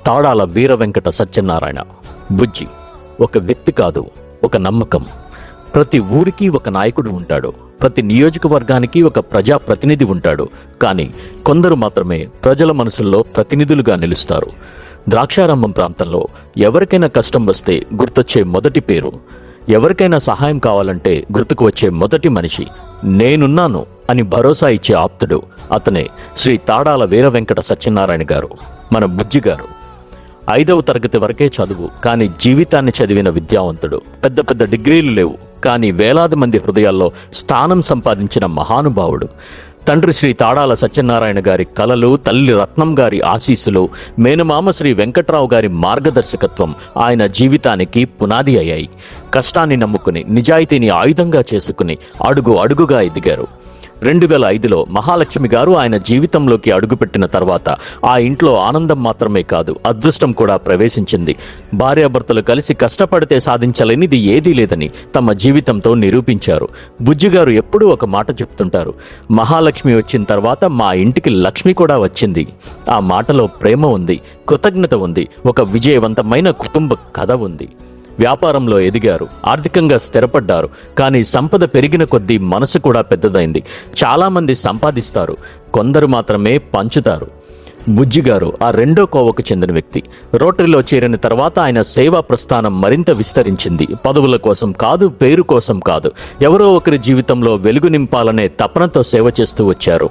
తాడాల వీర వెంకట సత్యనారాయణ బుజ్జి ఒక వ్యక్తి కాదు, ఒక నమ్మకం. ప్రతి ఊరికి ఒక నాయకుడు ఉంటాడు, ప్రతి నియోజకవర్గానికి ఒక ప్రజాప్రతినిధి ఉంటాడు. కానీ కొందరు మాత్రమే ప్రజల మనసుల్లో ప్రతినిధులుగా నిలుస్తారు. ద్రాక్షారామం ప్రాంతంలో ఎవరికైనా కష్టం వస్తే గుర్తొచ్చే మొదటి పేరు, ఎవరికైనా సహాయం కావాలంటే గుర్తుకు వచ్చే మొదటి మనిషి, నేనున్నాను అని భరోసా ఇచ్చే ఆప్తుడు అతనే శ్రీ తాడాల వీర వెంకట సత్యనారాయణ గారు, మన బుజ్జి గారు. 5వ తరగతి వరకే చదువు, కానీ జీవితాన్ని చదివిన విద్యావంతుడు. పెద్ద పెద్ద డిగ్రీలు లేవు, కానీ వేలాది మంది హృదయాల్లో స్థానం సంపాదించిన మహానుభావుడు. తండ్రి శ్రీ తాడాల సత్యనారాయణ గారి కలలు, తల్లి రత్నం గారి ఆశీస్సులు, మేనమామ శ్రీ వెంకట్రావు గారి మార్గదర్శకత్వం ఆయన జీవితానికి పునాది అయ్యాయి. కష్టాన్ని నమ్ముకుని, నిజాయితీని ఆయుధంగా చేసుకుని అడుగు అడుగుగా ఎదిగారు. 2005లో మహాలక్ష్మి గారు ఆయన జీవితంలోకి అడుగుపెట్టిన తర్వాత ఆ ఇంట్లో ఆనందం మాత్రమే కాదు, అదృష్టం కూడా ప్రవేశించింది. భార్యాభర్తలు కలిసి కష్టపడితే సాధించలేనిది ఏదీ లేదని తమ జీవితంతో నిరూపించారు. బుజ్జిగారు ఎప్పుడూ ఒక మాట చెప్తుంటారు, మహాలక్ష్మి వచ్చిన తర్వాత మా ఇంటికి లక్ష్మి కూడా వచ్చింది. ఆ మాటలో ప్రేమ ఉంది, కృతజ్ఞత ఉంది, ఒక విజయవంతమైన కుటుంబ కథ ఉంది. వ్యాపారంలో ఎదిగారు, ఆర్థికంగా స్థిరపడ్డారు. కానీ సంపద పెరిగిన కొద్దీ మనసు కూడా పెద్దదైంది. చాలామంది సంపాదిస్తారు, కొందరు మాత్రమే పంచుతారు. బుజ్జిగారు ఆ రెండో కోవకు చెందిన వ్యక్తి. రోటరీలో చేరిన తర్వాత ఆయన సేవా ప్రస్థానం మరింత విస్తరించింది. పదవుల కోసం కాదు, పేరు కోసం కాదు, ఎవరో ఒకరి జీవితంలో వెలుగు నింపాలనే తపనతో సేవ చేస్తూ వచ్చారు.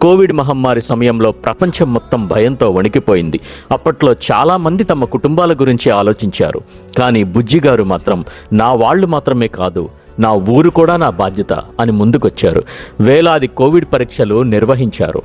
కోవిడ్ మహమ్మారి సమయంలో ప్రపంచం మొత్తం భయంతో వణికిపోయింది. అప్పట్లో చాలామంది తమ కుటుంబాల గురించి ఆలోచించారు. కానీ బుజ్జిగారు మాత్రం నా వాళ్ళు మాత్రమే కాదు, నా ఊరు కూడా నా బాధ్యత అని ముందుకొచ్చారు. వేలాది కోవిడ్ పరీక్షలు నిర్వహించారు.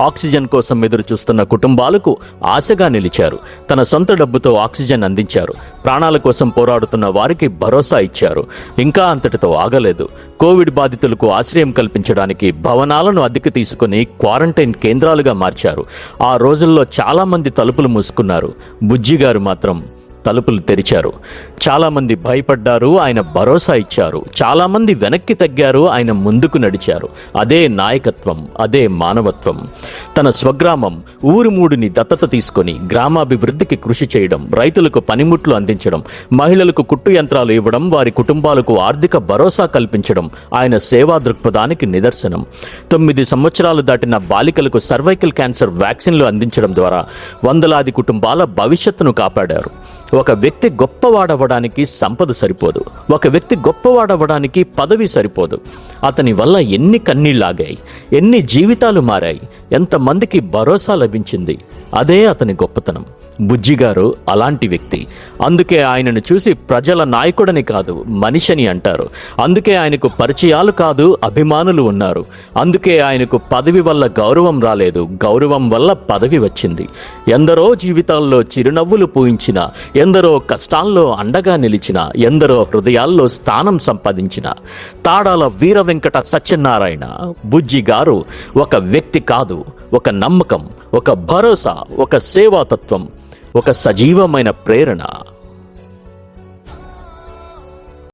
ఆక్సిజన్ కోసం ఎదురు చూస్తున్న కుటుంబాలకు ఆశగా నిలిచారు. తన సొంత డబ్బుతో ఆక్సిజన్ అందించారు. ప్రాణాల కోసం పోరాడుతున్న వారికి భరోసా ఇచ్చారు. ఇంకా అంతటితో ఆగలేదు. కోవిడ్ బాధితులకు ఆశ్రయం కల్పించడానికి భవనాలను అద్దెకు తీసుకుని క్వారంటైన్ కేంద్రాలుగా మార్చారు. ఆ రోజుల్లో చాలామంది తలుపులు మూసుకున్నారు. బుజ్జిగారు మాత్రం తలుపులు తెరిచారు. చాలామంది భయపడ్డారు, ఆయన భరోసా ఇచ్చారు. చాలామంది వెనక్కి తగ్గారు, ఆయన ముందుకు నడిచారు. అదే నాయకత్వం, అదే మానవత్వం. తన స్వగ్రామం ఊరుమూడిని దత్తత తీసుకొని గ్రామాభివృద్ధికి కృషి చేయడం, రైతులకు పనిముట్లు అందించడం, మహిళలకు కుట్టు యంత్రాలు ఇవ్వడం, వారి కుటుంబాలకు ఆర్థిక భరోసా కల్పించడం ఆయన సేవా దృక్పథానికి నిదర్శనం. 9 సంవత్సరాలు దాటిన బాలికలకు సర్వైకల్ క్యాన్సర్ వ్యాక్సిన్లు అందించడం ద్వారా వందలాది కుటుంబాల భవిష్యత్తును కాపాడారు. ఒక వ్యక్తి గొప్పవాడవడానికి సంపద సరిపోదు, ఒక వ్యక్తి గొప్పవాడవడానికి పదవి సరిపోదు. అతని వల్ల ఎన్ని కన్నీళ్లాగాయి, ఎన్ని జీవితాలు మారాయి, ఎంతమందికి భరోసా లభించింది. అదే అతని గొప్పతనం. బుజ్జిగారు అలాంటి వ్యక్తి. అందుకే ఆయనను చూసి ప్రజల నాయకుడని కాదు, మనిషిని అంటారు. అందుకే ఆయనకు పరిచయాలు కాదు, అభిమానులు ఉన్నారు. అందుకే ఆయనకు పదవి వల్ల గౌరవం రాలేదు, గౌరవం వల్ల పదవి వచ్చింది. ఎందరో జీవితాల్లో చిరునవ్వులు పూయించిన, ఎందరో కష్టాల్లో అండగా నిలిచిన, ఎందరో హృదయాల్లో స్థానం సంపాదించిన తాడాల వీర వెంకట సత్యనారాయణ బుజ్జి గారు ఒక వ్యక్తి కాదు, ఒక నమ్మకం, ఒక భరోసా, ఒక సేవాతత్వం, ఒక సజీవమైన ప్రేరణ.